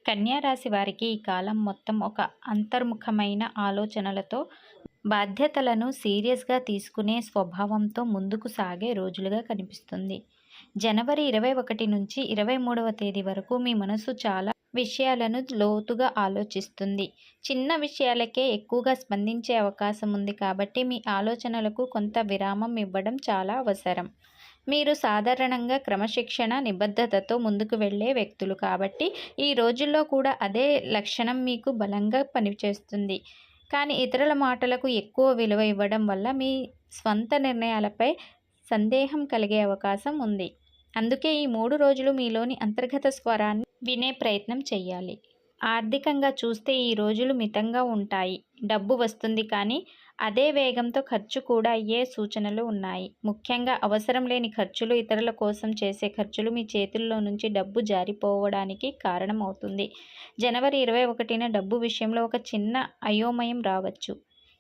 కన్యా రాశి వారికి ఈ కాలం మొత్తం ఒక అంతర్ముఖమైన ఆలోచనలతో బాధ్యతలను సీరియస్గా తీసుకునే స్వభావంతో ముందుకు సాగే రోజులుగా కనిపిస్తుంది. జనవరి 21 నుంచి 23వ తేదీ వరకు మీ మనసు చాలా విషయాలను లోతుగా ఆలోచిస్తుంది. చిన్న విషయాలకే ఎక్కువగా స్పందించే అవకాశం ఉంది కాబట్టి మీ ఆలోచనలకు కొంత విరామం ఇవ్వడం చాలా అవసరం. మీరు సాధారణంగా క్రమశిక్షణ, నిబద్ధతతో ముందుకు వెళ్ళే వ్యక్తులు కాబట్టి ఈ రోజుల్లో కూడా అదే లక్షణం మీకు బలంగా పనిచేస్తుంది. కానీ ఇతరుల మాటలకు ఎక్కువ విలువ ఇవ్వడం వల్ల మీ స్వంత నిర్ణయాలపై సందేహం కలిగే అవకాశం ఉంది. అందుకే ఈ 3 రోజులు మీలోని అంతర్గత స్వరాన్ని వినే ప్రయత్నం చేయాలి. ఆర్థికంగా చూస్తే ఈ రోజులు మితంగా ఉంటాయి. డబ్బు వస్తుంది కానీ అదే వేగంతో ఖర్చు కూడా అయ్యే సూచనలు ఉన్నాయి. ముఖ్యంగా అవసరం లేని ఖర్చులు, ఇతరుల కోసం చేసే ఖర్చులు మీ చేతుల్లో నుంచి డబ్బు జారిపోవడానికి కారణమవుతుంది. జనవరి 21న డబ్బు విషయంలో ఒక చిన్న అయోమయం రావచ్చు.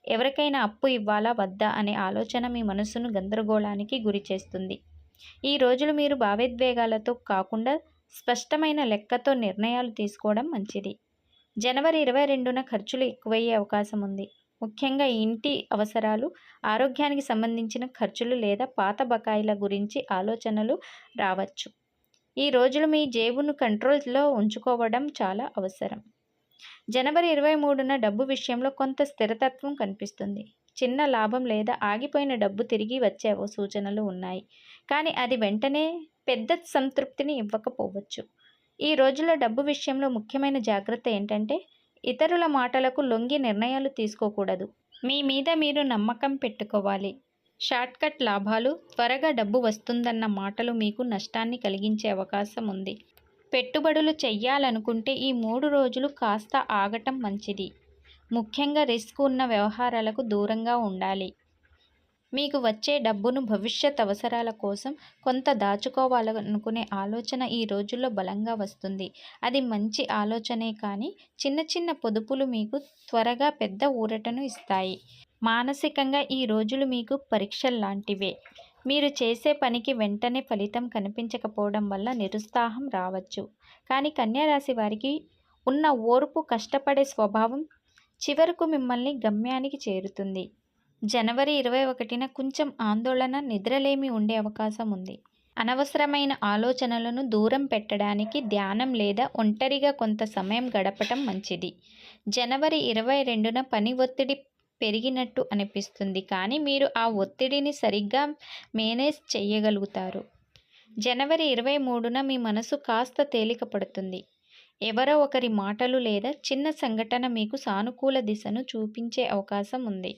ఎవరికైనా అప్పు ఇవ్వాలా వద్దా అనే ఆలోచన మీ మనసును గందరగోళానికి గురిచేస్తుంది. ఈ రోజులు మీరు భావోద్వేగాలతో కాకుండా స్పష్టమైన లెక్కతో నిర్ణయాలు తీసుకోవడం మంచిది. జనవరి 22న ఖర్చులు ఎక్కువయ్యే అవకాశం ఉంది. ముఖ్యంగా ఇంటి అవసరాలు, ఆరోగ్యానికి సంబంధించిన ఖర్చులు లేదా పాత బకాయిల గురించి ఆలోచనలు రావచ్చు. ఈ రోజులు మీ జేబును కంట్రోల్లో ఉంచుకోవడం చాలా అవసరం. జనవరి 23న డబ్బు విషయంలో కొంత స్థిరతత్వం కనిపిస్తుంది. చిన్న లాభం లేదా ఆగిపోయిన డబ్బు తిరిగి వచ్చే సూచనలు ఉన్నాయి. కానీ అది వెంటనే పెద్ద సంతృప్తిని ఇవ్వకపోవచ్చు. ఈ రోజుల్లో డబ్బు విషయంలో ముఖ్యమైన జాగ్రత్త ఏంటంటే ఇతరుల మాటలకు లొంగి నిర్ణయాలు తీసుకోకూడదు. మీ మీద మీరు నమ్మకం పెట్టుకోవాలి. షార్ట్కట్ లాభాలు, త్వరగా డబ్బు వస్తుందన్న మాటలు మీకు నష్టాన్ని కలిగించే అవకాశం ఉంది. పెట్టుబడులు చెయ్యాలనుకుంటే ఈ 3 రోజులు కాస్త ఆగటం మంచిది. ముఖ్యంగా రిస్క్ ఉన్న వ్యవహారాలకు దూరంగా ఉండాలి. మీకు వచ్చే డబ్బును భవిష్యత్ అవసరాల కోసం కొంత దాచుకోవాలనుకునే ఆలోచన ఈ రోజుల్లో బలంగా వస్తుంది. అది మంచి ఆలోచనే కానీ చిన్న చిన్న పొదుపులు మీకు త్వరగా పెద్ద ఊరటను ఇస్తాయి. మానసికంగా ఈ రోజులు మీకు పరీక్షల్లాంటివే. మీరు చేసే పనికి వెంటనే ఫలితం కనిపించకపోవడం వల్ల నిరుత్సాహం రావచ్చు. కానీ కన్యా రాశి వారికి ఉన్న ఓర్పు, కష్టపడే స్వభావం చివరకు మిమ్మల్ని గమ్యానికి చేరుతుంది. జనవరి 21న కొంచెం ఆందోళన, నిద్రలేమి ఉండే అవకాశం ఉంది. అనవసరమైన ఆలోచనలను దూరం పెట్టడానికి ధ్యానం లేదా ఒంటరిగా కొంత సమయం గడపటం మంచిది. జనవరి 22న పని ఒత్తిడి పెరిగినట్టు అనిపిస్తుంది కానీ మీరు ఆ ఒత్తిడిని సరిగ్గా మేనేజ్ చేయగలుగుతారు. జనవరి 23న మీ మనసు కాస్త తేలిక పడుతుంది. ఎవరో ఒకరి మాటలు లేదా చిన్న సంఘటన మీకు సానుకూల దిశను చూపించే అవకాశం ఉంది.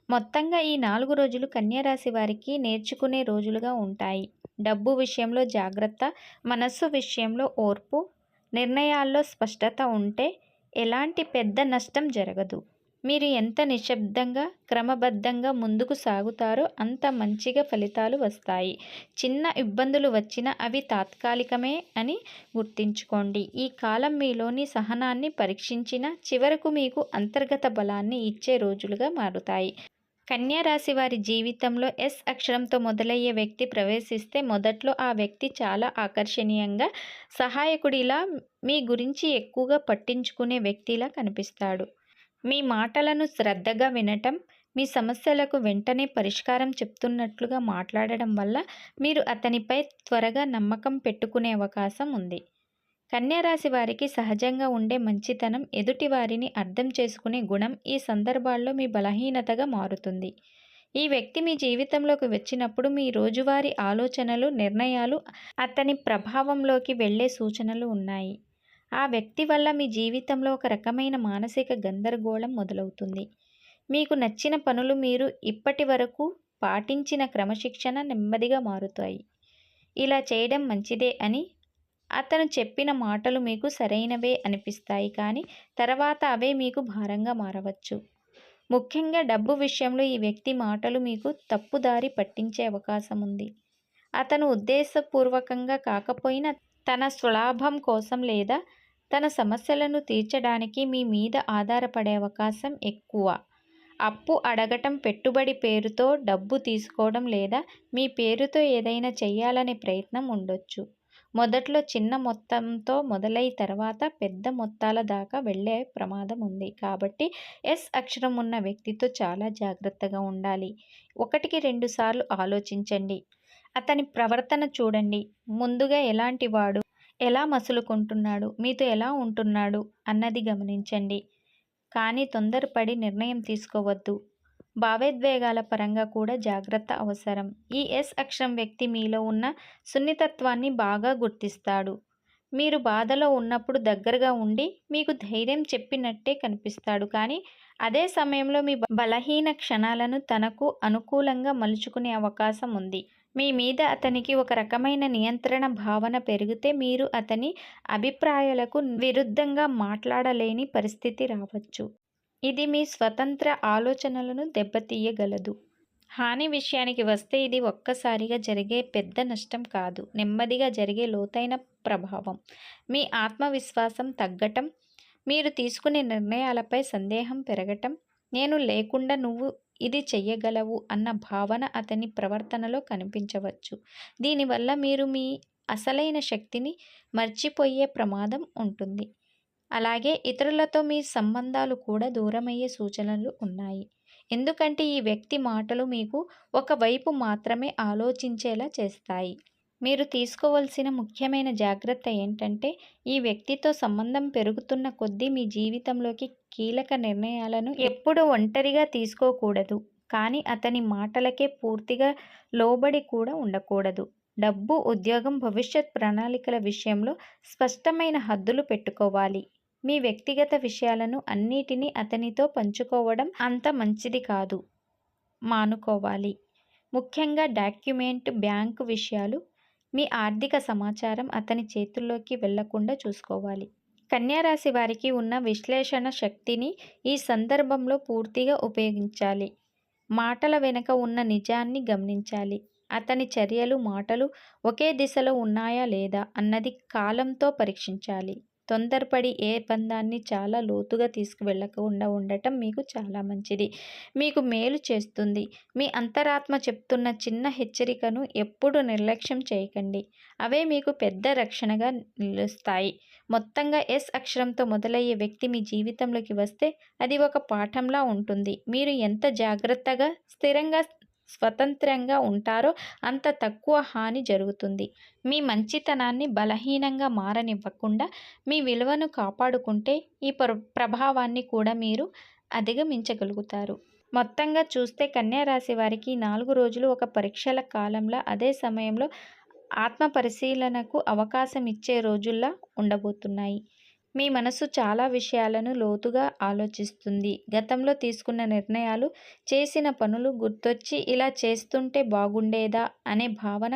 మొత్తంగా ఈ 4 రోజులు కన్యా రాశి వారికి నేర్చుకునే రోజులుగా ఉంటాయి. డబ్బు విషయంలో జాగ్రత్త, మనస్సు విషయంలో ఓర్పు, నిర్ణయాల్లో స్పష్టత ఉంటే ఎలాంటి పెద్ద నష్టం జరగదు. మీరు ఎంత నిశ్శబ్దంగా, క్రమబద్ధంగా ముందుకు సాగుతారో అంత మంచిగా ఫలితాలు వస్తాయి. చిన్న ఇబ్బందులు వచ్చినా అవి తాత్కాలికమే అని గుర్తుంచుకోండి. ఈ కాలం మీలోని సహనాన్ని పరీక్షించిన చివరకు మీకు అంతర్గత బలాన్ని ఇచ్చే రోజులుగా మారుతాయి. కన్యా రాశి వారి జీవితంలో ఎస్ అక్షరంతో మొదలయ్యే వ్యక్తి ప్రవేశిస్తే మొదట్లో ఆ వ్యక్తి చాలా ఆకర్షణీయంగా, సహాయకుడిలా, మీ గురించి ఎక్కువగా పట్టించుకునే వ్యక్తిలా కనిపిస్తాడు. మీ మాటలను శ్రద్ధగా వినటం, మీ సమస్యలకు వెంటనే పరిష్కారం చెప్తున్నట్లుగా మాట్లాడడం వల్ల మీరు అతనిపై త్వరగా నమ్మకం పెట్టుకునే అవకాశం ఉంది. కన్యా రాశి వారికి సహజంగా ఉండే మంచితనం, ఎదుటి వారిని అర్థం చేసుకునే గుణం ఈ సందర్భాల్లో మీ బలహీనతగా మారుతుంది. ఈ వ్యక్తి మీ జీవితంలోకి వచ్చినప్పుడు మీ రోజువారీ ఆలోచనలు, నిర్ణయాలు అతని ప్రభావంలోకి వెళ్ళే సూచనలు ఉన్నాయి. ఆ వ్యక్తి వల్ల మీ జీవితంలో ఒక రకమైన మానసిక గందరగోళం మొదలవుతుంది. మీకు నచ్చిన పనులు, మీరు ఇప్పటి వరకు పాటించిన క్రమశిక్షణ నెమ్మదిగా మారుతాయి. ఇలా చేయడం మంచిదే అని అతను చెప్పిన మాటలు మీకు సరైనవే అనిపిస్తాయి కానీ తర్వాత అవే మీకు భారంగా మారవచ్చు. ముఖ్యంగా డబ్బు విషయంలో ఈ వ్యక్తి మాటలు మీకు తప్పుదారి పట్టించే అవకాశం ఉంది. అతను ఉద్దేశపూర్వకంగా కాకపోయినా తన స్వలాభం కోసం లేదా తన సమస్యలను తీర్చడానికి మీ మీద ఆధారపడే అవకాశం ఎక్కువ. అప్పు అడగటం, పెట్టుబడి పేరుతో డబ్బు తీసుకోవడం లేదా మీ పేరుతో ఏదైనా చేయాలనే ప్రయత్నం ఉండొచ్చు. మొదట్లో చిన్న మొత్తంతో మొదలై తర్వాత పెద్ద మొత్తాల దాకా వెళ్ళే ప్రమాదం ఉంది. కాబట్టి ఎస్ అక్షరం ఉన్న వ్యక్తితో చాలా జాగ్రత్తగా ఉండాలి. 1కి 2 సార్లు ఆలోచించండి. అతని ప్రవర్తన చూడండి. ముందుగా ఎలాంటివాడు, ఎలా మసులుకుంటున్నాడు, మీతో ఎలా ఉంటున్నాడు అన్నది గమనించండి. కానీ తొందరపడి నిర్ణయం తీసుకోవద్దు. భావోద్వేగాల పరంగా కూడా జాగ్రత్త అవసరం. ఈ ఎస్ అక్షరం వ్యక్తి మీలో ఉన్న సున్నితత్వాన్ని బాగా గుర్తిస్తాడు. మీరు బాధలో ఉన్నప్పుడు దగ్గరగా ఉండి మీకు ధైర్యం చెప్పినట్టే కనిపిస్తాడు. కానీ అదే సమయంలో మీ బలహీన క్షణాలను తనకు అనుకూలంగా మలుచుకునే అవకాశం ఉంది. మీ మీద అతనికి ఒక రకమైన నియంత్రణ భావన పెరిగితే మీరు అతని అభిప్రాయాలకు విరుద్ధంగా మాట్లాడలేని పరిస్థితి రావచ్చు. ఇది మీ స్వతంత్ర ఆలోచనలను దెబ్బతీయగలదు. హాని విషయానికి వస్తే ఇది ఒక్కసారిగా జరిగే పెద్ద నష్టం కాదు. నెమ్మదిగా జరిగే లోతైన ప్రభావం. మీ ఆత్మవిశ్వాసం తగ్గటం, మీరు తీసుకునే నిర్ణయాలపై సందేహం పెరగటం, నేను లేకుండా నువ్వు ఇది చెయ్యగలవు అన్న భావన అతని ప్రవర్తనలో కనిపించవచ్చు. దీనివల్ల మీరు మీ అసలైన శక్తిని మర్చిపోయే ప్రమాదం ఉంటుంది. అలాగే ఇతరులతో మీ సంబంధాలు కూడా దూరమయ్యే సూచనలు ఉన్నాయి. ఎందుకంటే ఈ వ్యక్తి మాటలు మీకు ఒకవైపు మాత్రమే ఆలోచించేలా చేస్తాయి. మీరు తీసుకోవాల్సిన ముఖ్యమైన జాగ్రత్త ఏంటంటే ఈ వ్యక్తితో సంబంధం పెరుగుతున్న కొద్దీ మీ జీవితంలోకి కీలక నిర్ణయాలను ఎప్పుడూ ఒంటరిగా తీసుకోకూడదు. కానీ అతని మాటలకే పూర్తిగా లోబడి కూడా ఉండకూడదు. డబ్బు, ఉద్యోగం, భవిష్యత్ ప్రణాళికల విషయంలో స్పష్టమైన హద్దులు పెట్టుకోవాలి. మీ వ్యక్తిగత విషయాలను అన్నిటినీ అతనితో పంచుకోవడం అంత మంచిది కాదు. మానుకోవాలి. ముఖ్యంగా డాక్యుమెంట్, బ్యాంకు విషయాలు, మీ ఆర్థిక సమాచారం అతని చేతుల్లోకి వెళ్లకుండా చూసుకోవాలి. కన్యా రాశి వారికి ఉన్న విశ్లేషణ శక్తిని ఈ సందర్భంలో పూర్తిగా ఉపయోగించాలి. మాటల వెనుక ఉన్న నిజాన్ని గమనించాలి. అతని చర్యలు, మాటలు ఒకే దిశలో ఉన్నాయా లేదా అన్నది కాలంతో పరీక్షించాలి. తొందరపడి ఏ బంధాన్ని చాలా లోతుగా తీసుకువెళ్ళకుండా ఉండటం మీకు చాలా మంచిది. మీకు మేలు చేస్తుంది. మీ అంతరాత్మ చెప్తున్న చిన్న హెచ్చరికను ఎప్పుడూ నిర్లక్ష్యం చేయకండి. అవే మీకు పెద్ద రక్షణగా నిలుస్తాయి. మొత్తంగా ఎస్ అక్షరంతో మొదలయ్యే వ్యక్తి మీ జీవితంలోకి వస్తే అది ఒక పాఠంలా ఉంటుంది. మీరు ఎంత జాగ్రత్తగా, స్థిరంగా, స్వతంత్రంగా ఉంటారో అంత తక్కువ హాని జరుగుతుంది. మీ మంచితనాన్ని బలహీనంగా మారనివ్వకుండా మీ విలువను కాపాడుకుంటే ఈ ప్రభావాన్ని కూడా మీరు అధిగమించగలుగుతారు. మొత్తంగా చూస్తే కన్యా రాశి వారికి 4 రోజులు ఒక పరీక్షల కాలంలా, అదే సమయంలో ఆత్మ పరిశీలనకు అవకాశం ఇచ్చే రోజుల్లా ఉండబోతున్నాయి. మీ మనసు చాలా విషయాలను లోతుగా ఆలోచిస్తుంది. గతంలో తీసుకున్న నిర్ణయాలు, చేసిన పనులు గుర్తొచ్చి ఇలా చేస్తుంటే బాగుండేదా అనే భావన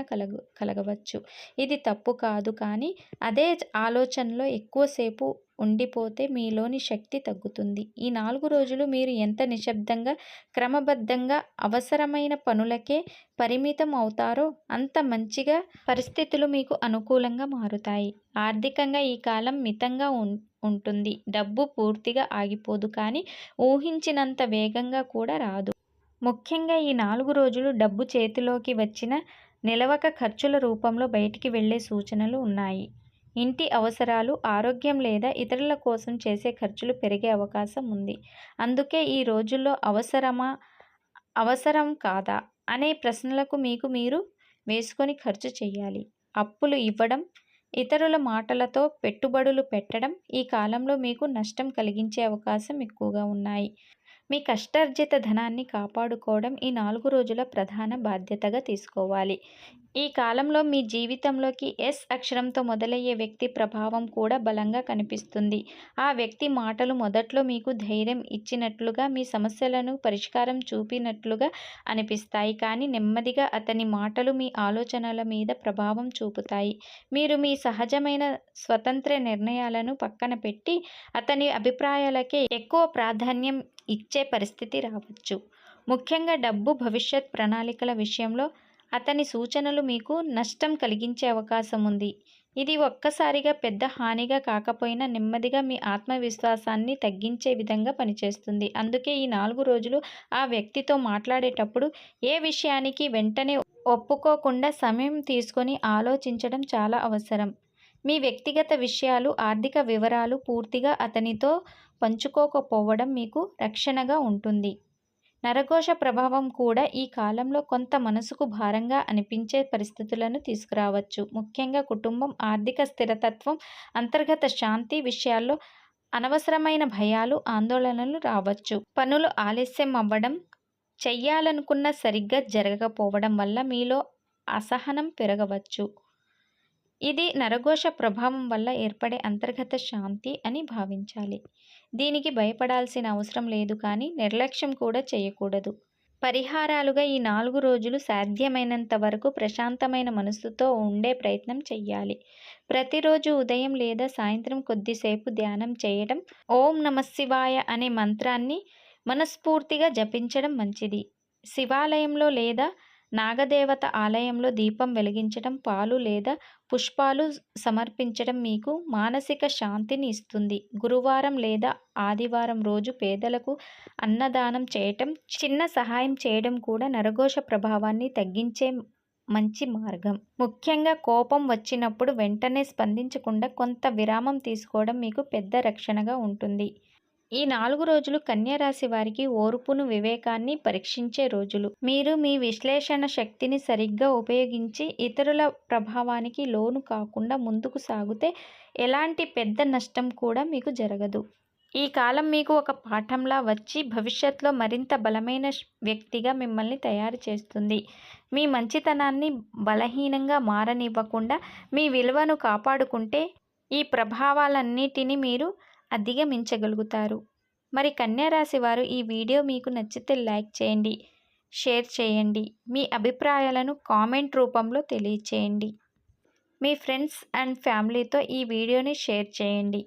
కలగవచ్చు. ఇది తప్పు కాదు. కానీ అదే ఆలోచనలో ఎక్కువసేపు ఉండిపోతే మీలోని శక్తి తగ్గుతుంది. ఈ 4 రోజులు మీరు ఎంత నిశ్శబ్దంగా, క్రమబద్ధంగా అవసరమైన పనులకే పరిమితం అవుతారో అంత మంచిగా పరిస్థితులు మీకు అనుకూలంగా మారుతాయి. ఆర్థికంగా ఈ కాలం మితంగా ఉంటుంది. డబ్బు పూర్తిగా ఆగిపోదు, కానీ ఊహించినంత వేగంగా కూడా రాదు. ముఖ్యంగా ఈ 4 రోజులు డబ్బు చేతిలోకి వచ్చిన నిలవక ఖర్చుల రూపంలో బయటికి వెళ్లే సూచనలు ఉన్నాయి. ఇంటి అవసరాలు, ఆరోగ్యం లేదా ఇతరుల కోసం చేసే ఖర్చులు పెరిగే అవకాశం ఉంది. అందుకే ఈ రోజుల్లో అవసరం కాదా అనే ప్రశ్నలకు మీకు మీరు వేసుకొని ఖర్చు చేయాలి. అప్పులు ఇవ్వడం, ఇతరుల మాటలతో పెట్టుబడులు పెట్టడం ఈ కాలంలో మీకు నష్టం కలిగించే అవకాశం ఎక్కువగా ఉన్నాయి. మీ కష్టార్జిత ధనాన్ని కాపాడుకోవడం ఈ 4 రోజుల ప్రధాన బాధ్యతగా తీసుకోవాలి. ఈ కాలంలో మీ జీవితంలోకి ఎస్ అక్షరంతో మొదలయ్యే వ్యక్తి ప్రభావం కూడా బలంగా కనిపిస్తుంది. ఆ వ్యక్తి మాటలు మొదట్లో మీకు ధైర్యం ఇచ్చినట్లుగా, మీ సమస్యలను పరిష్కారం చూపినట్లుగా అనిపిస్తాయి. కానీ నెమ్మదిగా అతని మాటలు మీ ఆలోచనల మీద ప్రభావం చూపుతాయి. మీరు మీ సహజమైన స్వతంత్ర నిర్ణయాలను పక్కన పెట్టి అతని అభిప్రాయాలకే ఎక్కువ ప్రాధాన్యం ఇచ్చే పరిస్థితి రావచ్చు. ముఖ్యంగా డబ్బు, భవిష్యత్ ప్రణాళికల విషయంలో అతని సూచనలు మీకు నష్టం కలిగించే అవకాశం ఉంది. ఇది ఒక్కసారిగా పెద్ద హానిగా కాకపోయినా నెమ్మదిగా మీ ఆత్మవిశ్వాసాన్ని తగ్గించే విధంగా పనిచేస్తుంది. అందుకే ఈ 4 రోజులు ఆ వ్యక్తితో మాట్లాడేటప్పుడు ఏ విషయానికి వెంటనే ఒప్పుకోకుండా సమయం తీసుకొని ఆలోచించడం చాలా అవసరం. మీ వ్యక్తిగత విషయాలు, ఆర్థిక వివరాలు పూర్తిగా అతనితో పంచుకోకపోవడం మీకు రక్షణగా ఉంటుంది. నరఘోష ప్రభావం కూడా ఈ కాలంలో కొంత మనసుకు భారంగా అనిపించే పరిస్థితులను తీసుకురావచ్చు. ముఖ్యంగా కుటుంబం, ఆర్థిక స్థిరతత్వం, అంతర్గత శాంతి విషయాల్లో అనవసరమైన భయాలు, ఆందోళనలు రావచ్చు. పనులు ఆలస్యం అవ్వడం, చెయ్యాలనుకున్న సరిగ్గా జరగకపోవడం వల్ల మీలో అసహనం పెరగవచ్చు. ఇది నరఘోష ప్రభావం వల్ల ఏర్పడే అంతర్గత శాంతి అని భావించాలి. దీనికి భయపడాల్సిన అవసరం లేదు, కానీ నిర్లక్ష్యం కూడా చేయకూడదు. పరిహారాలుగా ఈ 4 రోజులు సాధ్యమైనంత వరకు ప్రశాంతమైన మనసుతో ఉండే ప్రయత్నం చెయ్యాలి. ప్రతిరోజు ఉదయం లేదా సాయంత్రం కొద్దిసేపు ధ్యానం చేయడం, ఓం నమఃశివాయ అనే మంత్రాన్ని మనస్ఫూర్తిగా జపించడం మంచిది. శివాలయంలో లేదా నాగదేవత ఆలయంలో దీపం వెలిగించడం, పాలు లేదా పుష్పాలు సమర్పించడం మీకు మానసిక శాంతిని ఇస్తుంది. గురువారం లేదా ఆదివారం రోజు పేదలకు అన్నదానం చేయటం, చిన్న సహాయం చేయడం కూడా నరఘోష ప్రభావాన్ని తగ్గించే మంచి మార్గం. ముఖ్యంగా కోపం వచ్చినప్పుడు వెంటనే స్పందించకుండా కొంత విరామం తీసుకోవడం మీకు పెద్ద రక్షణగా ఉంటుంది. ఈ 4 రోజులు కన్యా రాశి వారికి ఓర్పును, వివేకాన్ని పరీక్షించే రోజులు. మీరు మీ విశ్లేషణ శక్తిని సరిగ్గా ఉపయోగించి ఇతరుల ప్రభావానికి లోను కాకుండా ముందుకు సాగితే ఎలాంటి పెద్ద నష్టం కూడా మీకు జరగదు. ఈ కాలం మీకు ఒక పాఠంలా వచ్చి భవిష్యత్తులో మరింత బలమైన వ్యక్తిగా మిమ్మల్ని తయారు చేస్తుంది. మీ మంచితనాన్ని బలహీనంగా మారనివ్వకుండా మీ విలువను కాపాడుకుంటే ఈ ప్రభావాలన్నిటినీ మీరు అధిగమించగలుగుతారు. మరి కన్యా రాశి వారు ఈ వీడియో మీకు నచ్చితే లైక్ చేయండి, షేర్ చేయండి. మీ అభిప్రాయాలను కామెంట్ రూపంలో తెలియచేయండి. మీ ఫ్రెండ్స్ అండ్ ఫ్యామిలీతో ఈ వీడియోని షేర్ చేయండి.